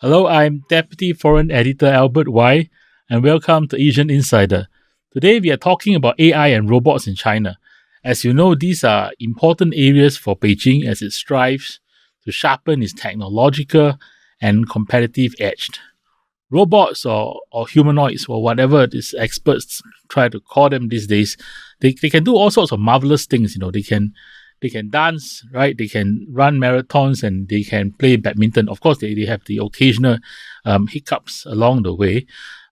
Hello, I'm Deputy Foreign Editor Albert Wai, and welcome to Asian Insider. Today we are talking about AI and robots in China. As you know, these are important areas for Beijing as it strives to sharpen its technological and competitive edge. Robots or humanoids or whatever these experts try to call them these days, they can do all sorts of marvelous things. They can dance, right? They can run marathons and they can play badminton. Of course, they have the occasional hiccups along the way.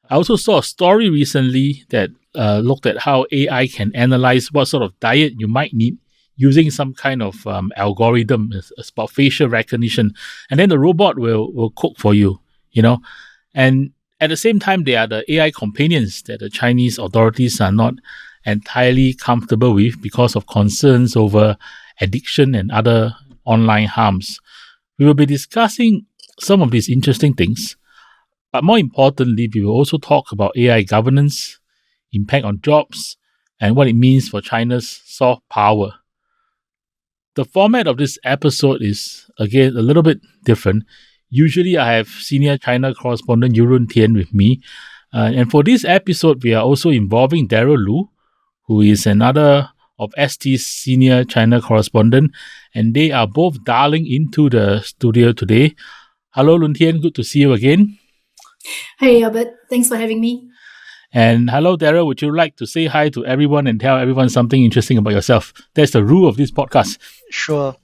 I also saw a story recently that looked at how AI can analyze what sort of diet you might need using some kind of algorithm. It's about facial recognition. And then the robot will cook for you, you know. And at the same time, they are the AI companions that the Chinese authorities are not entirely comfortable with because of concerns over addiction and other online harms. We will be discussing some of these interesting things, but more importantly, we will also talk about AI governance, impact on jobs, and what it means for China's soft power. The format of this episode is, again, a little bit different. Usually, I have senior China correspondent Lun Tian with me. And for this episode, we are also involving Daryl Lu, who is another of ST's senior China correspondent, and they are both dialing into the studio today. Hello, Lun Tian. Good to see you again. Hey, Albert. Thanks for having me. And hello, Daryl. Would you like to say hi to everyone and tell everyone something interesting about yourself? That's the rule of this podcast. Sure.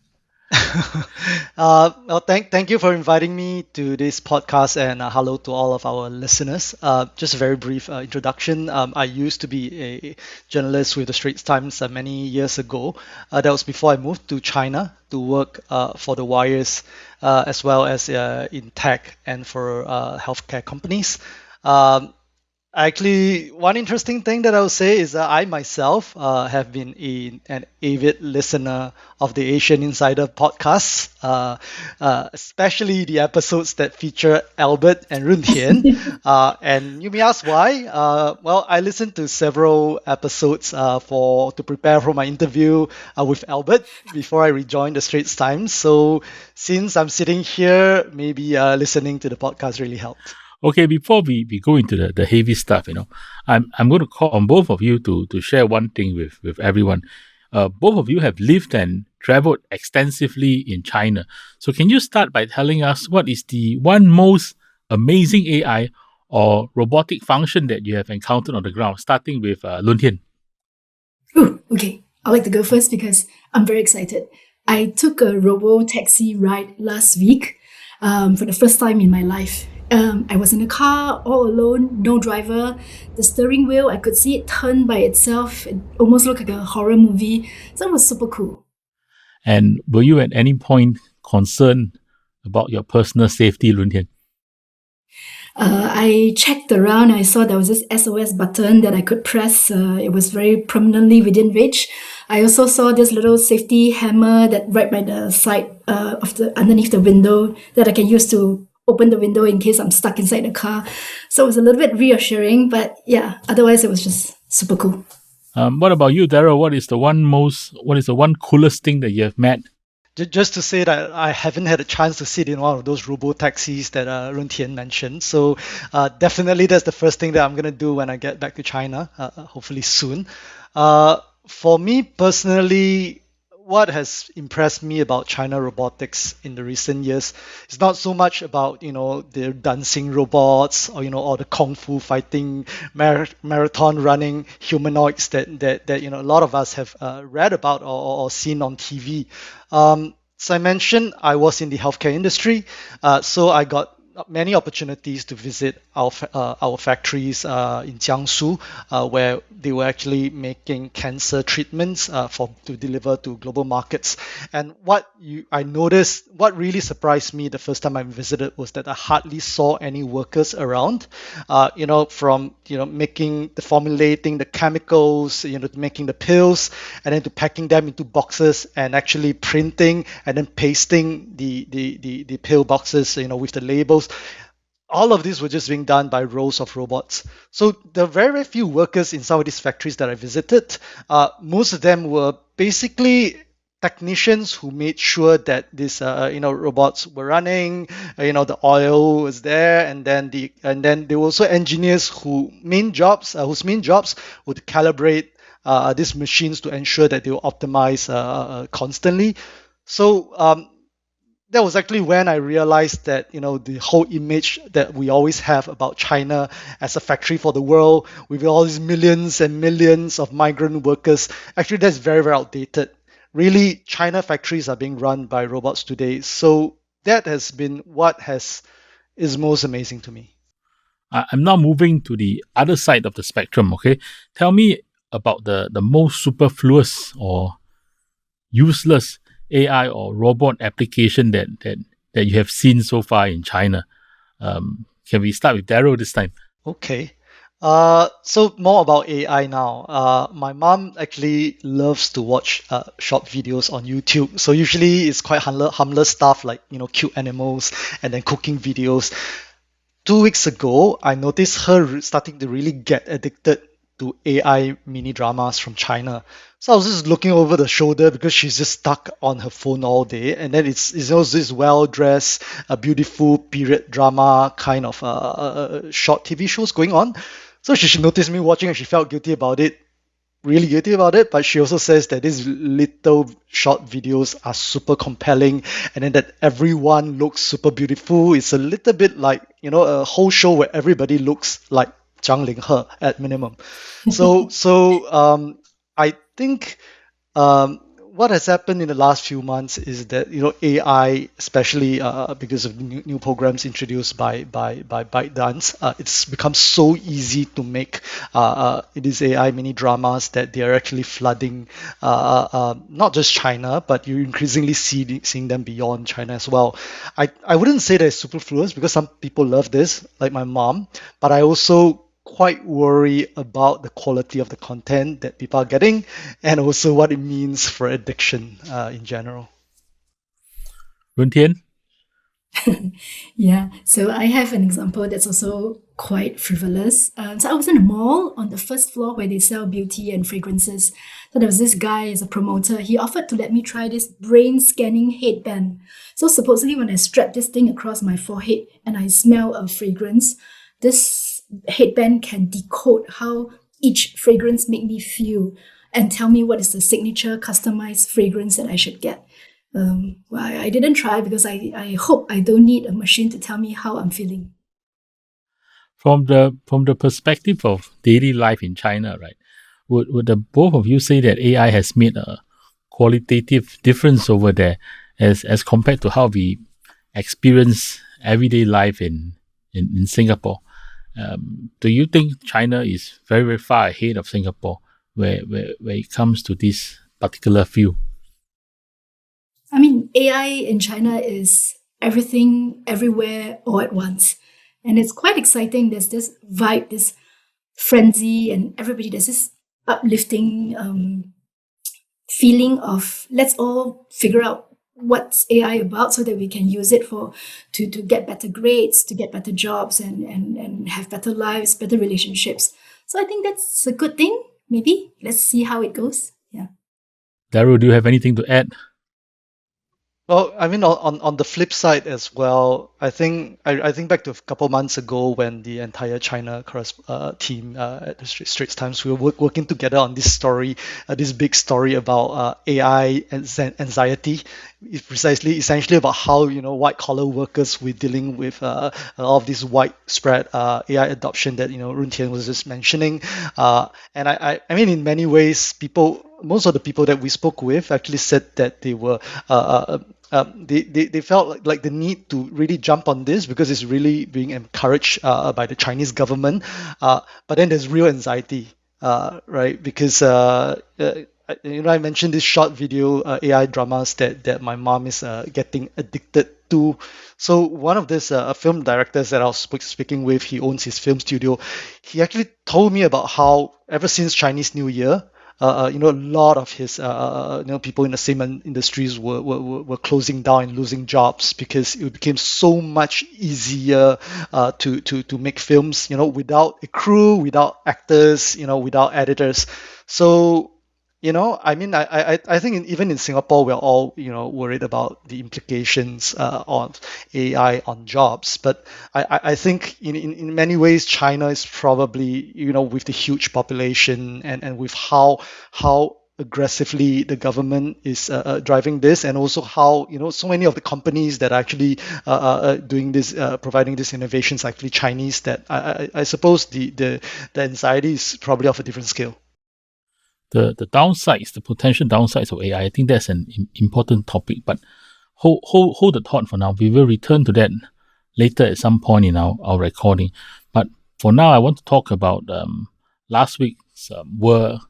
Thank you for inviting me to this podcast, and hello to all of our listeners. Just a very brief introduction. I used to be a journalist with the Straits Times many years ago. That was before I moved to China to work for the wires, as well as in tech and for healthcare companies. Actually, one interesting thing that I would say is that I myself have been an avid listener of the Asian Insider podcasts, especially the episodes that feature Albert and Lun Tian. And you may ask why. Well, I listened to several episodes to prepare for my interview with Albert before I rejoined the Straits Times. So since I'm sitting here, maybe listening to the podcast really helped. Okay, before we go into the heavy stuff, I'm going to call on both of you to share one thing with everyone. Both of you have lived and traveled extensively in China. So can you start by telling us what is the one most amazing AI or robotic function that you have encountered on the ground, starting with Lun Tian? Ooh, okay. I'd like to go first because I'm very excited. I took a robotaxi ride last week for the first time in my life. I was in a car all alone, no driver. The steering wheel, I could see it turn by itself. It almost looked like a horror movie. So it was super cool. And were you at any point concerned about your personal safety, Lun Tian? I checked around. I saw there was this SOS button that I could press. It was very prominently within reach. I also saw this little safety hammer that right by the side underneath the window that I can use to open the window in case I'm stuck inside the car. So it was a little bit reassuring, but yeah, otherwise it was just super cool. What about you, Daryl? What is the one coolest thing that you have met? Just to say that I haven't had a chance to sit in one of those robo-taxis that Lun Tian mentioned. So definitely that's the first thing that I'm going to do when I get back to China, hopefully soon. For me personally, what has impressed me about China robotics in the recent years is not so much about the dancing robots or or the kung fu fighting marathon running humanoids that a lot of us have read about or seen on TV. So I mentioned I was in the healthcare industry, so I got many opportunities to visit our factories in Jiangsu, where they were actually making cancer treatments to deliver to global markets. And I noticed, what really surprised me the first time I visited was that I hardly saw any workers around. From formulating the chemicals, making the pills, and then to packing them into boxes and actually printing and then pasting the pill boxes, with the labels. All of these were just being done by rows of robots. So there are very, very few workers in some of these factories that I visited. Most of them were basically technicians who made sure that these robots were running. The oil was there, and then there were also engineers whose main jobs would calibrate these machines to ensure that they will optimize constantly. So that was actually when I realized that the whole image that we always have about China as a factory for the world with all these millions and millions of migrant workers, actually that's very, very outdated. Really, China factories are being run by robots today. So that has been what is most amazing to me. I'm now moving to the other side of the spectrum, okay? Tell me about the most superfluous or useless AI or robot application that you have seen so far in China. Can we start with Daryl this time? Okay. So more about AI now. My mom actually loves to watch short videos on YouTube. So usually it's quite harmless stuff like cute animals and then cooking videos. 2 weeks ago, I noticed her starting to really get addicted to AI mini dramas from China. So I was just looking over the shoulder because she's just stuck on her phone all day, and then it's also this well-dressed, beautiful period drama kind of short TV shows going on. So she noticed me watching, and she felt guilty about it, really guilty about it. But she also says that these little short videos are super compelling, and then that everyone looks super beautiful. It's a little bit like a whole show where everybody looks like Zhang Linghe at minimum. So I think what has happened in the last few months is that AI, especially because of new programs introduced by ByteDance, it's become so easy to make these AI mini dramas that they are actually flooding not just China, but you're increasingly seeing them beyond China as well. I wouldn't say that it's superfluous because some people love this, like my mom, but I also quite worry about the quality of the content that people are getting and also what it means for addiction in general. Lun Tian? Yeah, so I have an example that's also quite frivolous. So I was in a mall on the first floor where they sell beauty and fragrances. So there was this guy as a promoter. He offered to let me try this brain scanning headband. So supposedly when I strap this thing across my forehead and I smell a fragrance, this headband can decode how each fragrance made me feel and tell me what is the signature customized fragrance that I should get. Well, I didn't try because I hope I don't need a machine to tell me how I'm feeling. From the perspective of daily life in China, right? Would the both of you say that AI has made a qualitative difference over there as compared to how we experience everyday life in Singapore? Do you think China is very, very far ahead of Singapore where it comes to this particular field? I mean, AI in China is everything, everywhere, all at once. And it's quite exciting. There's this vibe, this frenzy, and everybody, there's this uplifting feeling of let's all figure out what's AI about so that we can use it to get better grades, to get better jobs and have better lives, better relationships. So I think that's a good thing. Maybe let's see how it goes. Yeah. Daryl, do you have anything to add? Well, I mean, on the flip side as well, I think back to a couple months ago when the entire China team at the Straits Times, we were working together on this story, this big story about AI and anxiety. It's essentially about how white collar workers were dealing with all of this widespread AI adoption that Lun Tian was just mentioning. And I mean, in many ways, most of the people that we spoke with actually said that they were they felt like the need to really jump on this because it's really being encouraged by the Chinese government. But then there's real anxiety, right? Because I mentioned this short video AI dramas that my mom is getting addicted to. So one of these film directors that I was speaking with, he owns his film studio. He actually told me about how ever since Chinese New Year, a lot of his people in the same industries were closing down and losing jobs because it became so much easier to make films, without a crew, without actors, without editors. So I think even in Singapore, we're all, worried about the implications of AI on jobs. But I think in many ways, China is probably, with the huge population and with how aggressively the government is driving this, and also how so many of the companies that are actually doing this, providing these innovations, are actually Chinese. That I suppose the anxiety is probably of a different scale. The downsides, the potential downsides of AI, I think that's an important topic. But hold the thought for now. We will return to that later at some point in our recording. But for now, I want to talk about last week's World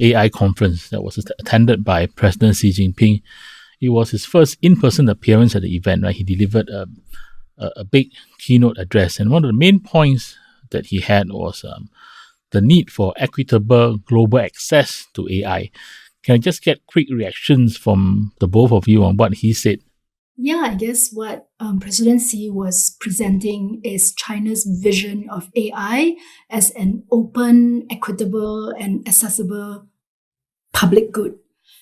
AI conference that was attended by President Xi Jinping. It was his first in-person appearance at the event. Right, he delivered a big keynote address, and one of the main points that he had was the need for equitable global access to AI. Can I just get quick reactions from the both of you on what he said? Yeah, I guess what President Xi was presenting is China's vision of AI as an open, equitable, and accessible public good.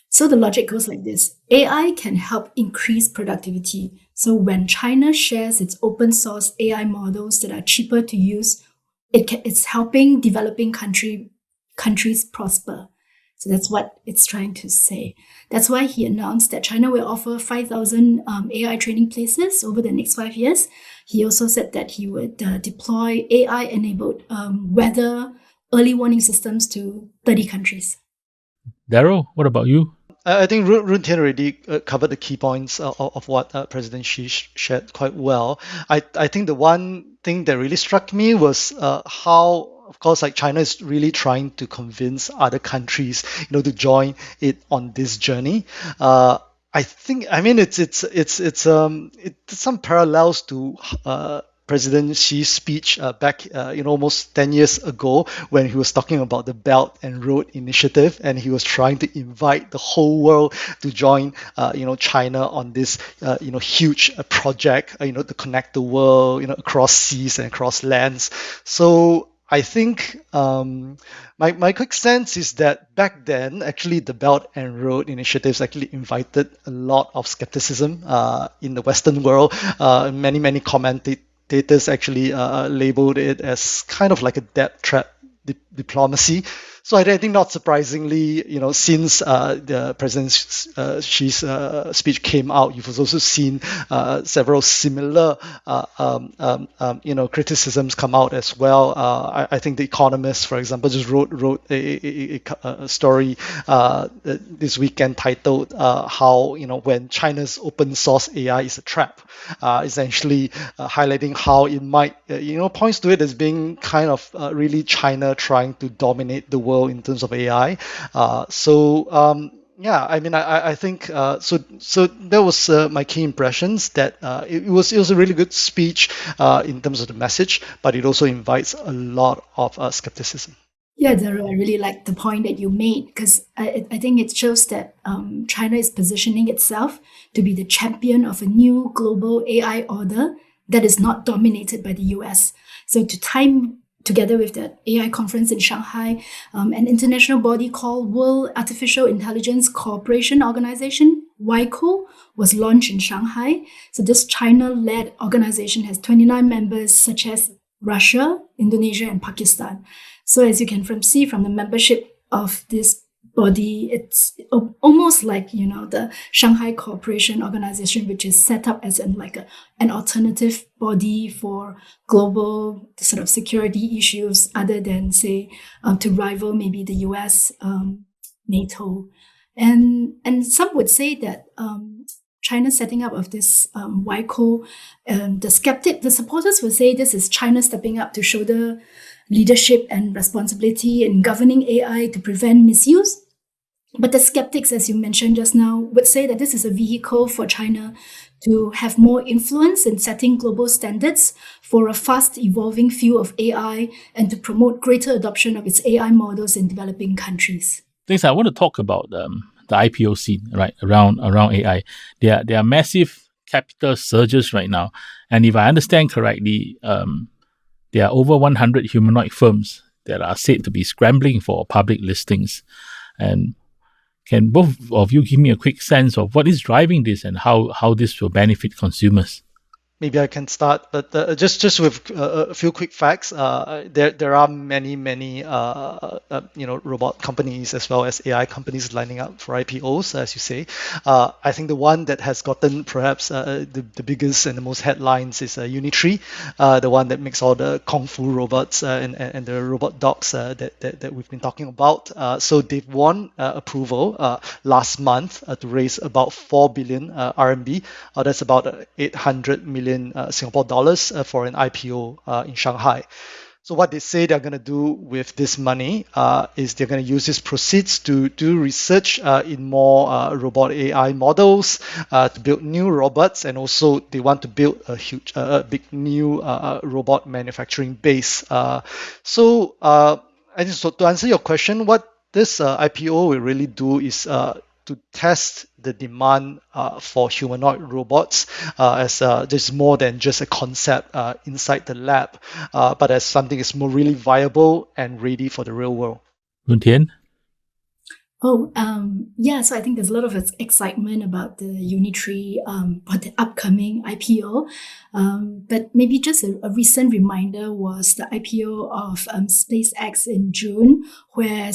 So the logic goes like this. AI can help increase productivity. So when China shares its open source AI models that are cheaper to use, it's helping developing countries prosper. So that's what it's trying to say. That's why he announced that China will offer 5,000 AI training places over the next 5 years. He also said that he would deploy AI-enabled weather early warning systems to 30 countries. Daryl, what about you? I think Lun Tian already covered the key points of what President Xi shared quite well. I think the one thing that really struck me was how, of course, like China is really trying to convince other countries, to join it on this journey. I think, it's some parallels to President Xi's speech back, almost 10 years ago, when he was talking about the Belt and Road Initiative, and he was trying to invite the whole world to join, China on this, huge project, to connect the world, across seas and across lands. So I think my quick sense is that back then, actually, the Belt and Road initiatives actually invited a lot of skepticism in the Western world. Many commentators actually labeled it as kind of like a debt trap diplomacy. So I think, not surprisingly, since the President Xi's speech came out, you've also seen several similar, criticisms come out as well. I think The Economist, for example, just wrote a story this weekend titled how, when China's open source AI is a trap, essentially highlighting how it might, points to it as being kind of really China trying to dominate the world in terms of AI. I think so that was my key impressions, that it was a really good speech in terms of the message, but it also invites a lot of skepticism. Yeah, Daryl, I really like the point that you made, because I think it shows that China is positioning itself to be the champion of a new global AI order that is not dominated by the US. So to time together with the AI conference in Shanghai, an international body called World Artificial Intelligence Cooperation Organization, WICO, was launched in Shanghai. So this China-led organization has 29 members, such as Russia, Indonesia, and Pakistan. So as you can see from the membership of this body, it's almost like, the Shanghai Cooperation Organization, which is set up as an alternative body for global sort of security issues, other than, say, to rival maybe the US, NATO. And some would say that China's setting up of this WICO, the supporters would say this is China stepping up to shoulder leadership and responsibility in governing AI to prevent misuse. But the skeptics, as you mentioned just now, would say that this is a vehicle for China to have more influence in setting global standards for a fast evolving field of AI, and to promote greater adoption of its AI models in developing countries. Things I want to talk about the IPO scene, right, around AI. There are massive capital surges right now, and if I understand correctly, there are over 100 humanoid firms that are said to be scrambling for public listings. And Can both of you give me a quick sense of what is driving this and how this will benefit consumers? Maybe I can start, but just with a few quick facts. There are many robot companies as well as AI companies lining up for IPOs, as you say. I think the one that has gotten perhaps the biggest and the most headlines is Unitree, the one that makes all the kung fu robots and the robot dogs that we've been talking about. So they've won approval last month to raise about 4 billion RMB. That's about 800 million Singapore dollars for an IPO in Shanghai. So what they say they're going to do with this money is they're going to use these proceeds to do research in more robot AI models, to build new robots, and also they want to build a big new robot manufacturing base. So to answer your question, what this IPO will really do is to test the demand for humanoid robots as there's more than just a concept inside the lab, but as something that's more really viable and ready for the real world. Lun Tian? Yeah, so I think there's a lot of excitement about the Unitree, for the upcoming IPO. But maybe just a recent reminder was the IPO of SpaceX in June, where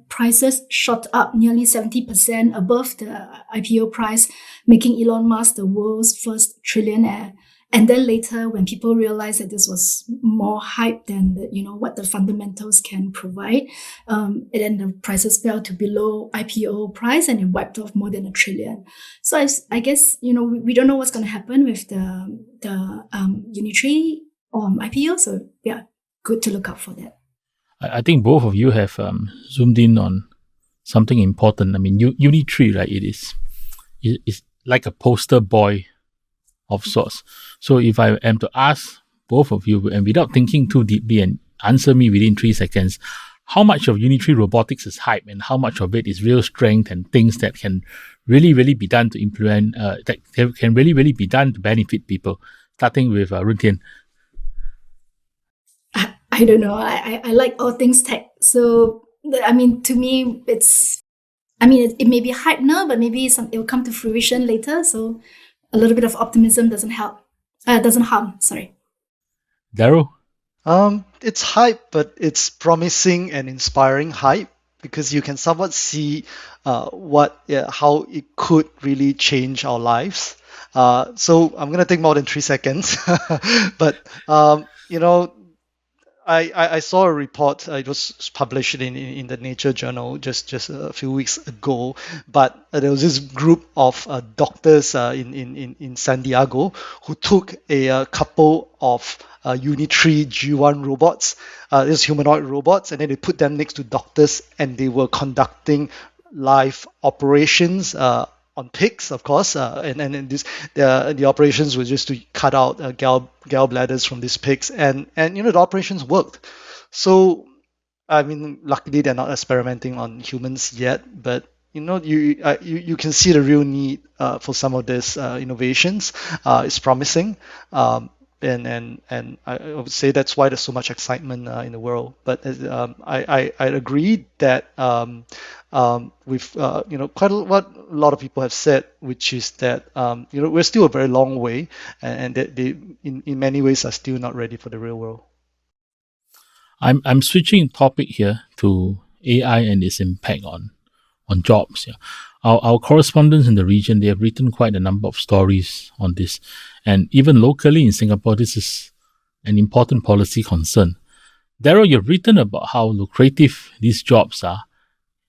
prices shot up nearly 70% above the IPO price, making Elon Musk the world's first trillionaire. And then later, when people realized that this was more hype than what the fundamentals can provide, and then the prices fell to below IPO price, and it wiped off more than $1 trillion. So I guess we don't know what's going to happen with the Unitree IPO. So yeah, good to look out for that. I think both of you have zoomed in on something important. I mean, Unitree, right? It's like a poster boy of sorts. So if I am to ask both of you, and without thinking too deeply, and answer me within 3 seconds, how much of Unitree robotics is hype and how much of it is real strength and things that can really be done to implement, that can really be done to benefit people? Starting with Lun Tian. I don't know. I like all things tech. So, I mean, to me, it may be hype now, but maybe it will come to fruition later. So a little bit of optimism doesn't harm. Sorry. Daryl? It's hype, but it's promising and inspiring hype, because you can somewhat see how it could really change our lives. So I'm going to take more than 3 seconds. But, I saw a report. It was published in the Nature journal just a few weeks ago. But there was this group of doctors in San Diego who took a couple of Unitree G1 robots, these humanoid robots, and then they put them next to doctors, and they were conducting live operations on pigs, of course, and the operations were just to cut out gallbladders from these pigs, and the operations worked. So, I mean, luckily they're not experimenting on humans yet, but you can see the real need for some of these innovations. It's promising. And I would say that's why there's so much excitement in the world. But I agree that with quite what a lot of people have said, which is that we're still a very long way, and that they in many ways are still not ready for the real world. I'm switching topic here to AI and its impact on jobs. Yeah. Our correspondents in the region, they have written quite a number of stories on this. And even locally in Singapore, this is an important policy concern. Daryl, you've written about how lucrative these jobs are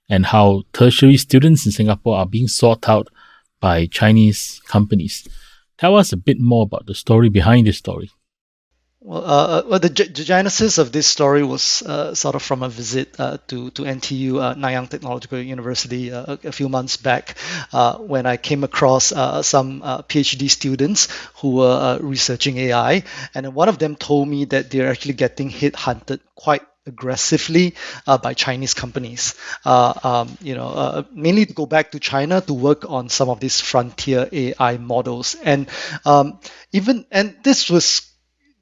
and how tertiary students in Singapore are being sought out by Chinese companies. Tell us a bit more about the story behind this story. Well, the genesis of this story was sort of from a visit to NTU, Nanyang Technological University, a few months back, when I came across some PhD students who were researching AI, and one of them told me that they're actually getting headhunted quite aggressively by Chinese companies, mainly to go back to China to work on some of these frontier AI models, and this was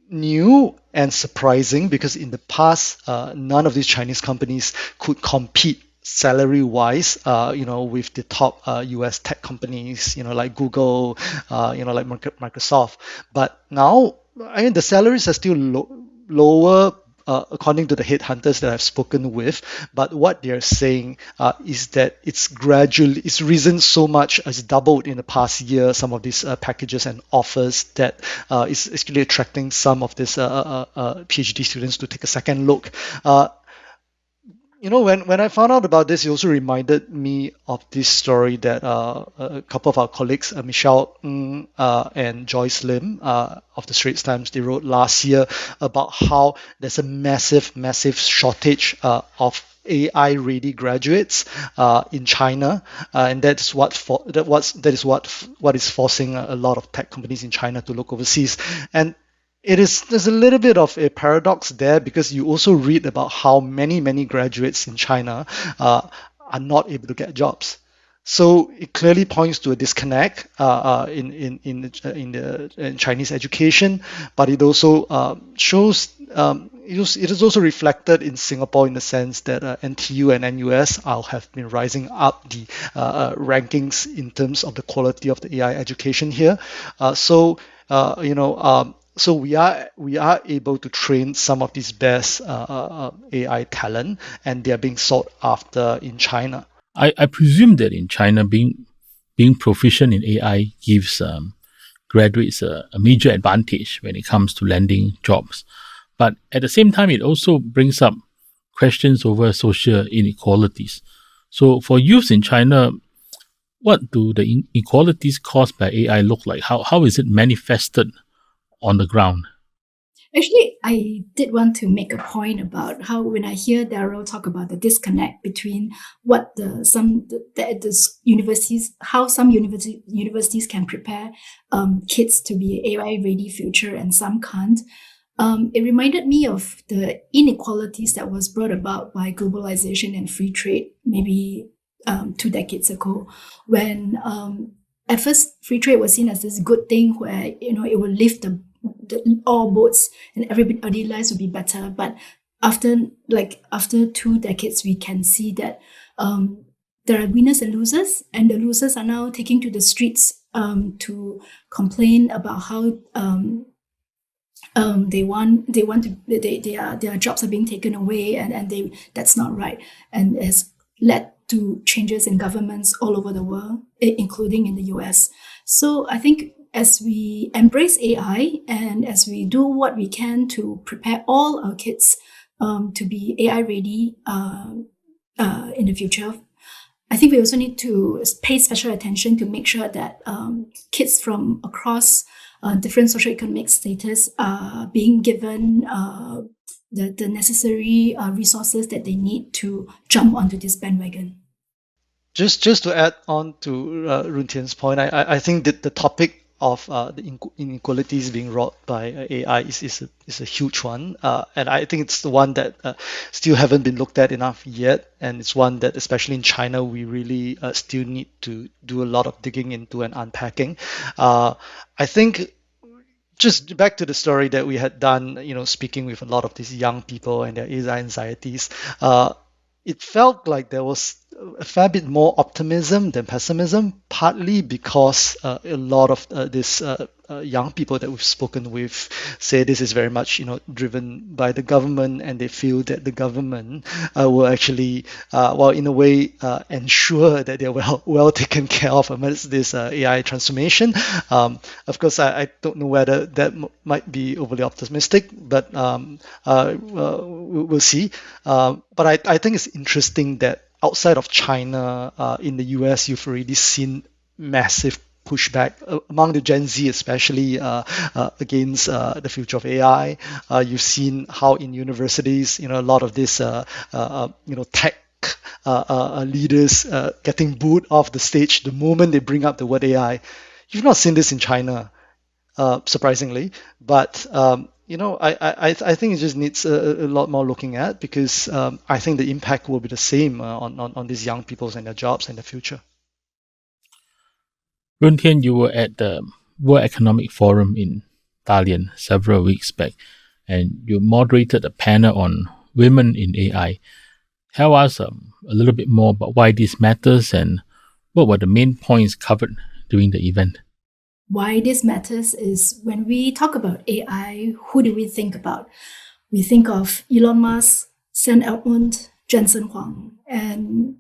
new and surprising, because in the past, none of these Chinese companies could compete salary-wise, with the top US tech companies, like Google, like Microsoft. But now, I mean, the salaries are still lower, according to the headhunters that I've spoken with. But what they're saying is that it's risen so much, it's doubled in the past year, some of these packages and offers that is actually attracting some of these PhD students to take a second look. When I found out about this, it also reminded me of this story that a couple of our colleagues, Michelle Ng and Joyce Lim of the Straits Times, they wrote last year about how there's a massive, massive shortage of AI-ready graduates in China, and that is what is forcing a lot of tech companies in China to look overseas. And there's a little bit of a paradox there, because you also read about how many graduates in China are not able to get jobs. So it clearly points to a disconnect in Chinese education, but it also shows it is also reflected in Singapore, in the sense that NTU and NUS have been rising up the rankings in terms of the quality of the AI education here. So we are able to train some of these best AI talent, and they are being sought after in China. I presume that in China, being proficient in AI gives graduates a major advantage when it comes to landing jobs. But at the same time, it also brings up questions over social inequalities. So for youths in China, what do the inequalities caused by AI look like? How is it manifested on the ground? Actually, I did want to make a point about how, when I hear Daryl talk about the disconnect between what how some universities can prepare kids to be AI ready future and some can't. It reminded me of the inequalities that was brought about by globalization and free trade, maybe 2 decades ago, when at first free trade was seen as this good thing where it will lift all boats and everybody's lives will be better. But after 2 decades, we can see that there are winners and losers, and the losers are now taking to the streets to complain about how their jobs are being taken away, and that's not right, and has led to changes in governments all over the world, including in the US. So I think as we embrace AI and as we do what we can to prepare all our kids to be AI ready in the future, I think we also need to pay special attention to make sure that kids from across different socioeconomic status are being given the necessary resources that they need to jump onto this bandwagon. Just to add on to Lun Tian's point, I think that the topic of the inequalities being wrought by AI is a huge one, and I think it's the one that still haven't been looked at enough yet, and it's one that, especially in China, we really still need to do a lot of digging into and unpacking. I think, just back to the story that we had done, speaking with a lot of these young people and their AI anxieties, it felt like there was a fair bit more optimism than pessimism, partly because a lot of these young people that we've spoken with say this is very much driven by the government, and they feel that the government will actually in a way ensure that they're well taken care of amidst this AI transformation. Of course, I don't know whether that might be overly optimistic, but we'll see. But I think it's interesting that outside of China, in the US, you've already seen massive pushback among the Gen Z, especially against the future of AI. You've seen how in universities, a lot of this, tech leaders getting booed off the stage the moment they bring up the word AI. You've not seen this in China, surprisingly, but I think it just needs a lot more looking at, because I think the impact will be the same on these young people and their jobs in the future. Lun Tian, you were at the World Economic Forum in Dalian several weeks back, and you moderated a panel on women in AI. tell us a little bit more about why this matters and what were the main points covered during the event. Why this matters is when we talk about AI, who do we think about? We think of Elon Musk, Sam Altman, Jensen Huang, and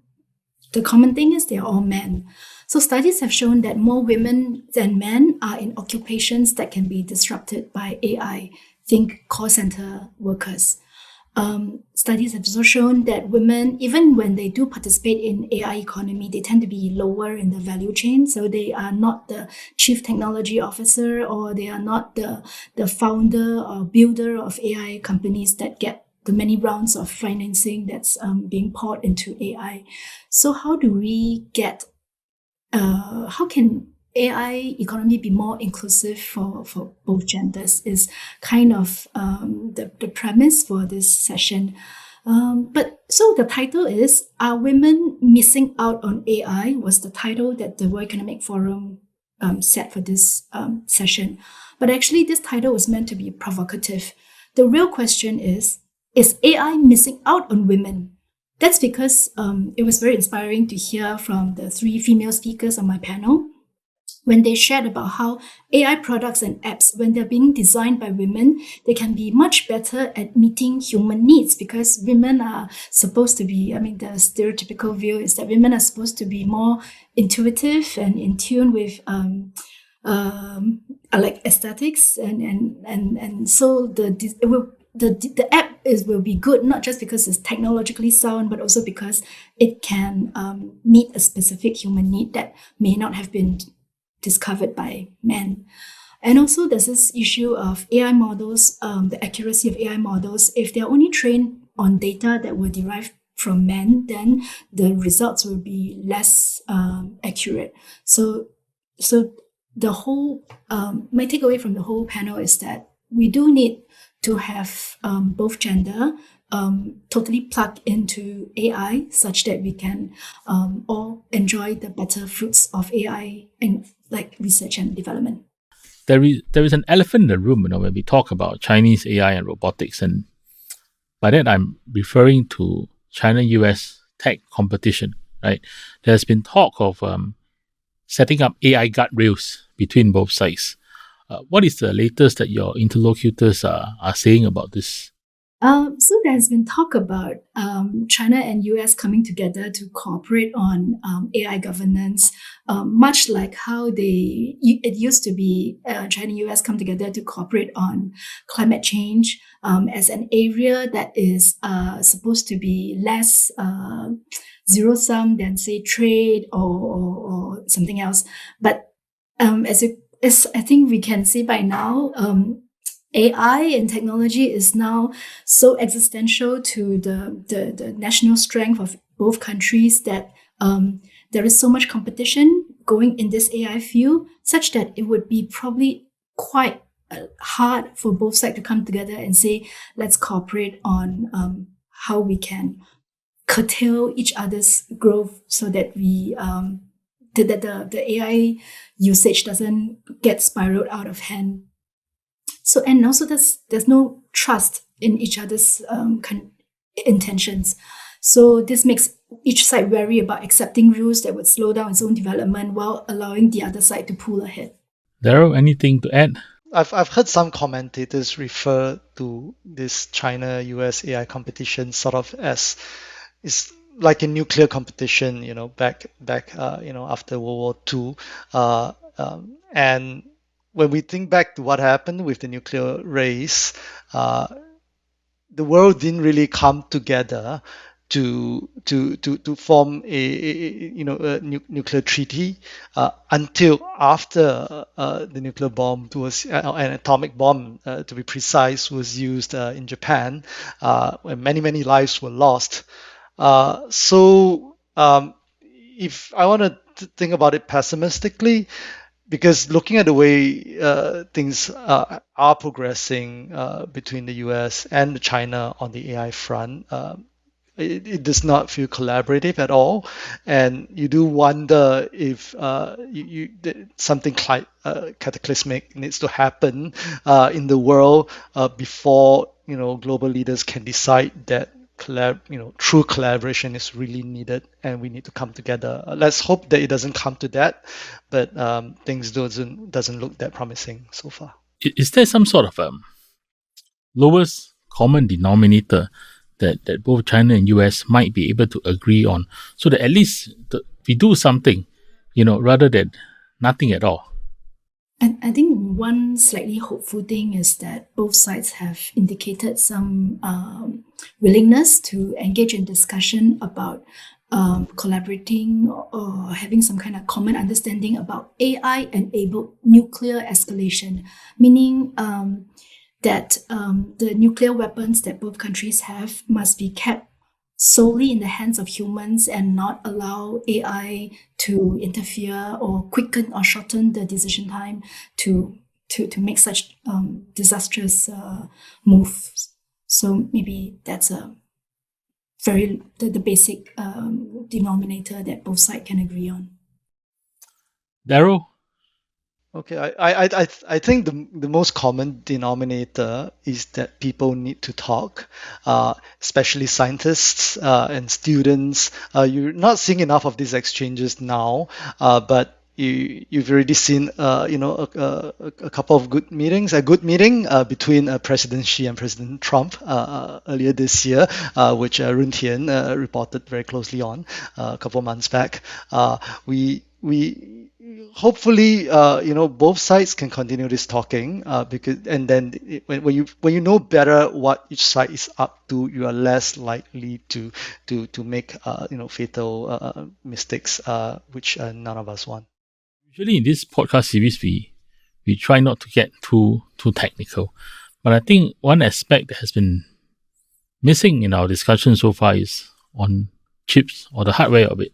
the common thing is they're all men. So studies have shown that more women than men are in occupations that can be disrupted by AI. Think call center workers. Studies have also shown that women, even when they do participate in AI economy, they tend to be lower in the value chain. So they are not the chief technology officer, or they are not the founder or builder of AI companies that get the many rounds of financing that's being poured into AI. So how do we get, how can AI economy be more inclusive for both genders is kind of the premise for this session. But so the title is, Are Women Missing Out on AI? Was the title that the World Economic Forum set for this session. But actually this title was meant to be provocative. The real question is AI missing out on women? That's because it was very inspiring to hear from the 3 female speakers on my panel when they shared about how AI products and apps, when they're being designed by women, they can be much better at meeting human needs, because women are supposed to be, the stereotypical view is that women are supposed to be more intuitive and in tune with like aesthetics, and so the app will be good, not just because it's technologically sound, but also because it can meet a specific human need that may not have been discovered by men. And also there's this issue of AI models, the accuracy of AI models. If they're only trained on data that were derived from men, then the results will be less accurate. So the whole, my takeaway from the whole panel is that we do need to have both gender totally plugged into AI, such that we can all enjoy the better fruits of AI in like research and development. There is an elephant in the room, when we talk about Chinese AI and robotics, and by that I'm referring to China-US tech competition. Right? There's been talk of setting up AI guardrails between both sides. What is the latest that your interlocutors are saying about this? So there's been talk about China and US coming together to cooperate on AI governance, much like how it used to be China and US come together to cooperate on climate change as an area that is supposed to be less zero-sum than, say, trade or something else. But as I think we can see by now, AI and technology is now so existential to the national strength of both countries that there is so much competition going in this AI field, such that it would be probably quite hard for both sides to come together and say, let's cooperate on how we can curtail each other's growth so that we that the AI usage doesn't get spiraled out of hand. So, and also there's no trust in each other's intentions. So this makes each side wary about accepting rules that would slow down its own development while allowing the other side to pull ahead. Daryl, anything to add? I've heard some commentators refer to this China-US AI competition sort of as it's like a nuclear competition, back after World War II, and when we think back to what happened with the nuclear race, the world didn't really come together to form a nuclear treaty until after the nuclear bomb was an atomic bomb, to be precise, was used in Japan, when many lives were lost. So if I want to think about it pessimistically, because looking at the way things are progressing between the US and China on the AI front, it does not feel collaborative at all, and you do wonder if something cataclysmic needs to happen in the world before global leaders can decide that true collaboration is really needed, and we need to come together. Let's hope that it doesn't come to that, but things doesn't look that promising so far. Is there some sort of lowest common denominator that both China and US might be able to agree on, so that at least we do something, rather than nothing at all? And I think one slightly hopeful thing is that both sides have indicated some willingness to engage in discussion about collaborating or having some kind of common understanding about AI-enabled nuclear escalation, meaning that the nuclear weapons that both countries have must be kept solely in the hands of humans and not allow AI to interfere or quicken or shorten the decision time to make such disastrous moves. So maybe that's the basic denominator that both sides can agree on. Daryl? Okay, I think the most common denominator is that people need to talk, especially scientists and students. You're not seeing enough of these exchanges now, but you've already seen a couple of good meetings. A good meeting between President Xi and President Trump earlier this year, which Lun Tian reported very closely on a couple of months back. We hopefully both sides can continue this talking, because and then when you know better what each side is up to, you are less likely to make fatal mistakes, which none of us want. Usually in this podcast series, we try not to get too technical, but I think one aspect that has been missing in our discussion so far is on chips, or the hardware of it.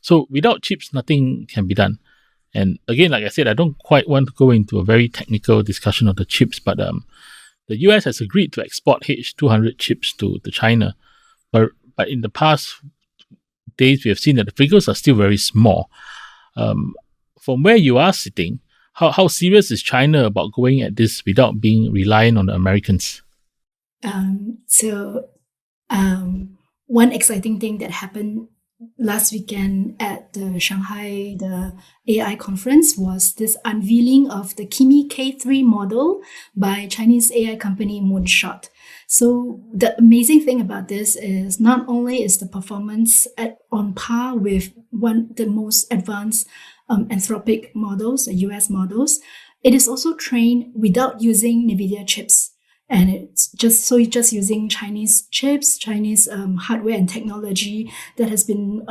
So without chips, nothing can be done. And again, like I said, I don't quite want to go into a very technical discussion of the chips, but the US has agreed to export H200 chips to China, but in the past days we have seen that the figures are still very small. From where you are sitting, how serious is China about going at this without being reliant on the Americans? One exciting thing that happened last weekend at the AI conference was this unveiling of the Kimi K3 model by Chinese AI company Moonshot. So the amazing thing about this is not only is the performance on par with the most advanced Anthropic models, US models, it is also trained without using NVIDIA chips. And it's just using Chinese chips, Chinese hardware and technology that has been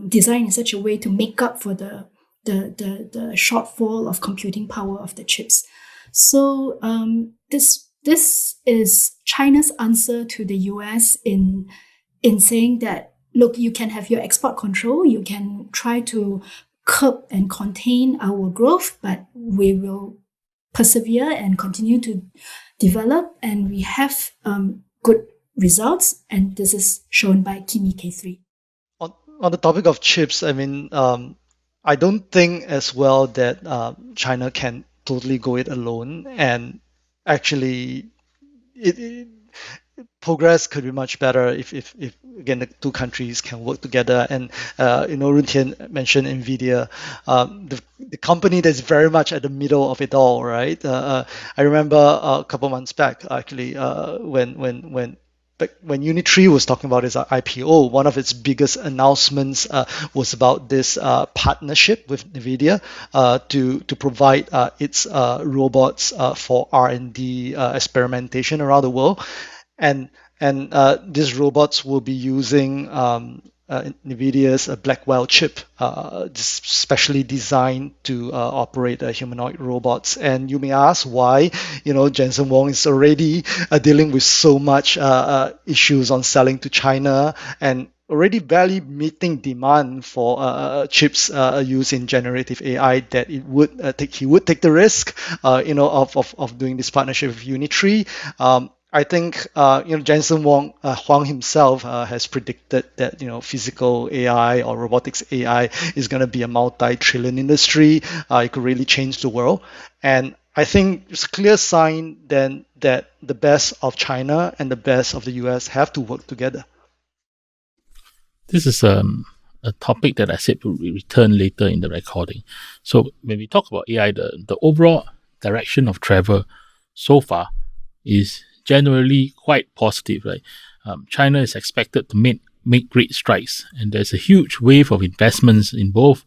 designed in such a way to make up for the shortfall of computing power of the chips. So this is China's answer to the US in saying that, look, you can have your export control, you can try to curb and contain our growth, but we will persevere and continue to develop, and we have good results, and this is shown by Kimi K3. On the topic of chips, I mean, I don't think as well that China can totally go it alone, and actually progress could be much better if again the two countries can work together. And Lun Tian mentioned NVIDIA, the company that's very much at the middle of it all, right? I remember a couple months back, actually, when Unitree was talking about its IPO, one of its biggest announcements was about this partnership with NVIDIA to provide its robots for R&D experimentation around the world. And these robots will be using NVIDIA's Blackwell chip, specially designed to operate humanoid robots. And you may ask why, Jensen Huang is already dealing with so much issues on selling to China and already barely meeting demand for chips used in generative AI, that he would take the risk, of doing this partnership with Unitree. I think Jensen Huang himself has predicted that physical AI or robotics AI is going to be a multi-trillion industry. It could really change the world, and I think it's a clear sign then that the best of China and the best of the US have to work together. This is a topic that I said will return later in the recording. So when we talk about AI, the overall direction of travel so far is generally quite positive, right? China is expected to make great strides, and there's a huge wave of investments in both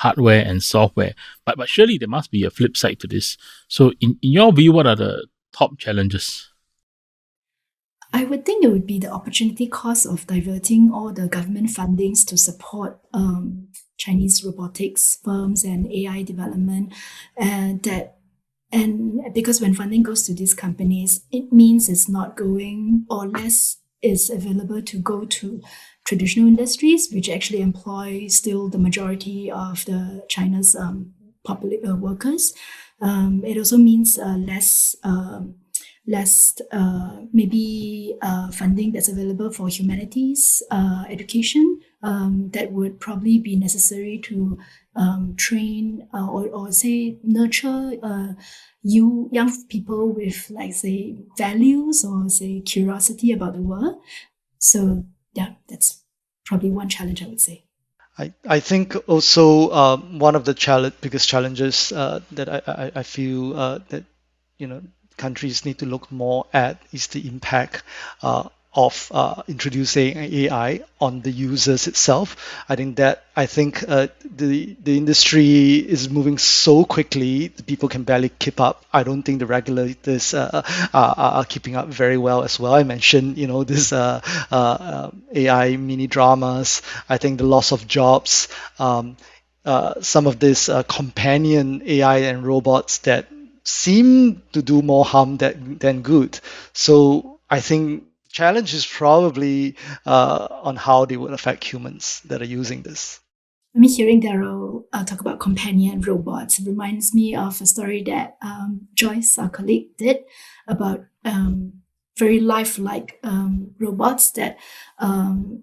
hardware and software. But surely there must be a flip side to this. So in your view, what are the top challenges? I would think it would be the opportunity cost of diverting all the government fundings to support Chinese robotics firms and AI development, and because when funding goes to these companies, it means it's not going, or less is available to go to traditional industries, which actually employ still the majority of the China's workers. It also means less maybe funding that's available for humanities education that would probably be necessary to train or say nurture young people with, like, say, values or say curiosity about the world. So yeah, that's probably one challenge I would say. I think also one of the biggest challenges that I feel that countries need to look more at is the impact of introducing AI on the users itself. I think the industry is moving so quickly, people can barely keep up. I don't think the regulators are keeping up very well as well. I mentioned, this AI mini dramas. I think the loss of jobs, some of this companion AI and robots that seem to do more harm than good. So I think challenge is probably on how they would affect humans that are using this. I mean, hearing Daryl talk about companion robots reminds me of a story that Joyce, our colleague, did about very lifelike robots that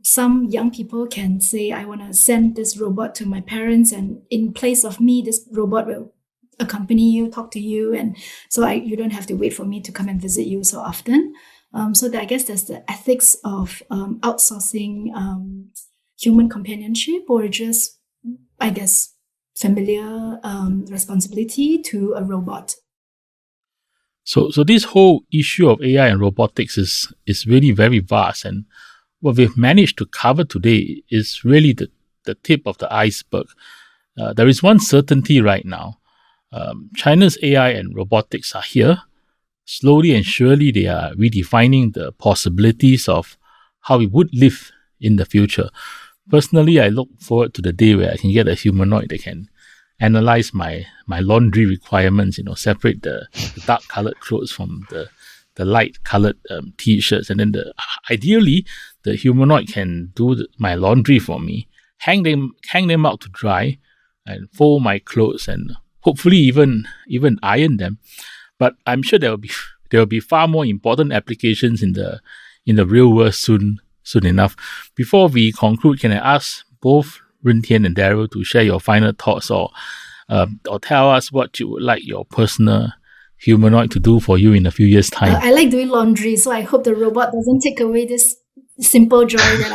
some young people can say, I want to send this robot to my parents, and in place of me, this robot will accompany you, talk to you, and so you don't have to wait for me to come and visit you so often. So I guess there's the ethics of outsourcing human companionship, or just, I guess, familiar responsibility to a robot. So this whole issue of AI and robotics is really very vast, and what we've managed to cover today is really the tip of the iceberg. There is one certainty right now. China's AI and robotics are here. Slowly and surely, they are redefining the possibilities of how we would live in the future. Personally, I look forward to the day where I can get a humanoid that can analyze my laundry requirements, separate the dark colored clothes from the light colored t-shirts, and then ideally the humanoid can do my laundry for me, hang them out to dry, and fold my clothes, and hopefully even iron them. But I'm sure there will be far more important applications in the real world soon enough. Before we conclude, can I ask both Lun Tian and Daryl to share your final thoughts, or tell us what you would like your personal humanoid to do for you in a few years' time? I like doing laundry, so I hope the robot doesn't take away this simple joy that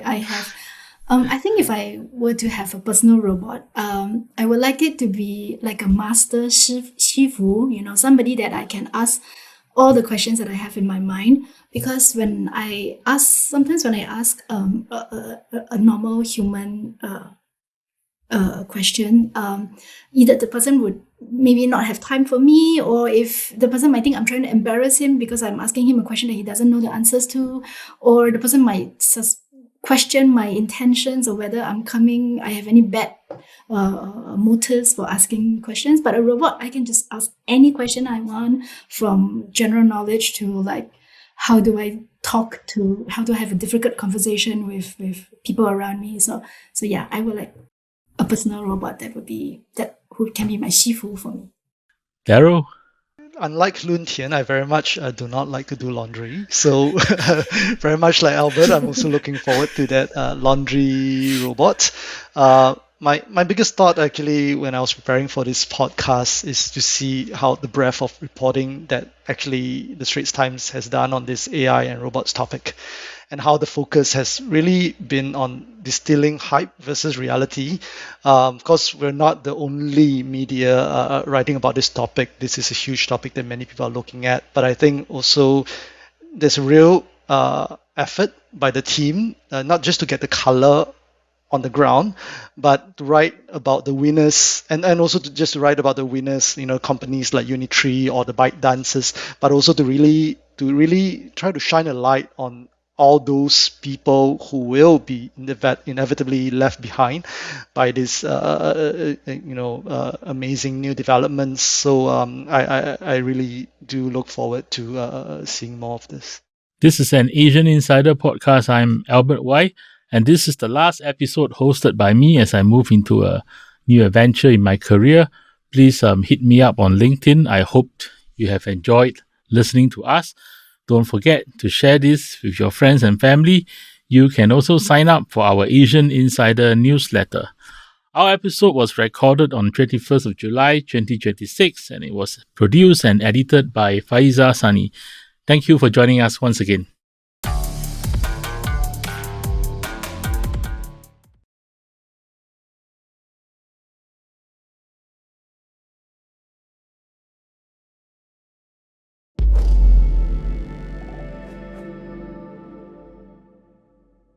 I have. I think if I were to have a personal robot, I would like it to be like a master shifu, somebody that I can ask all the questions that I have in my mind. Because sometimes when I ask a normal human question, either the person would maybe not have time for me, or if the person might think I'm trying to embarrass him because I'm asking him a question that he doesn't know the answers to, or the person might question my intentions, or whether I have any bad motives for asking questions. But a robot, I can just ask any question I want, from general knowledge to like, how do I have a difficult conversation with people around me. So yeah, I would like a personal robot who can be my shifu for me. Daryl? Unlike Lun Tian, I very much do not like to do laundry. So very much like Albert, I'm also looking forward to that laundry robot. My biggest thought actually when I was preparing for this podcast is to see how the breadth of reporting that actually the Straits Times has done on this AI and robots topic, and how the focus has really been on distilling hype versus reality. Of course, we're not the only media writing about this topic. This is a huge topic that many people are looking at, but I think also there's a real effort by the team, not just to get the color on the ground, but to write about the winners, and also just to write about the winners, companies like Unitree or the bike dancers, but also to really try to shine a light on all those people who will be inevitably left behind by this amazing new developments. So I really do look forward to seeing more of this. This is an Asian Insider podcast. I'm Albert Wai, and this is the last episode hosted by me as I move into a new adventure in my career. Please hit me up on LinkedIn. I hope you have enjoyed listening to us. Don't forget to share this with your friends and family. You can also sign up for our Asian Insider newsletter. Our episode was recorded on 21st of July 2026, and it was produced and edited by Faiza Sani. Thank you for joining us once again.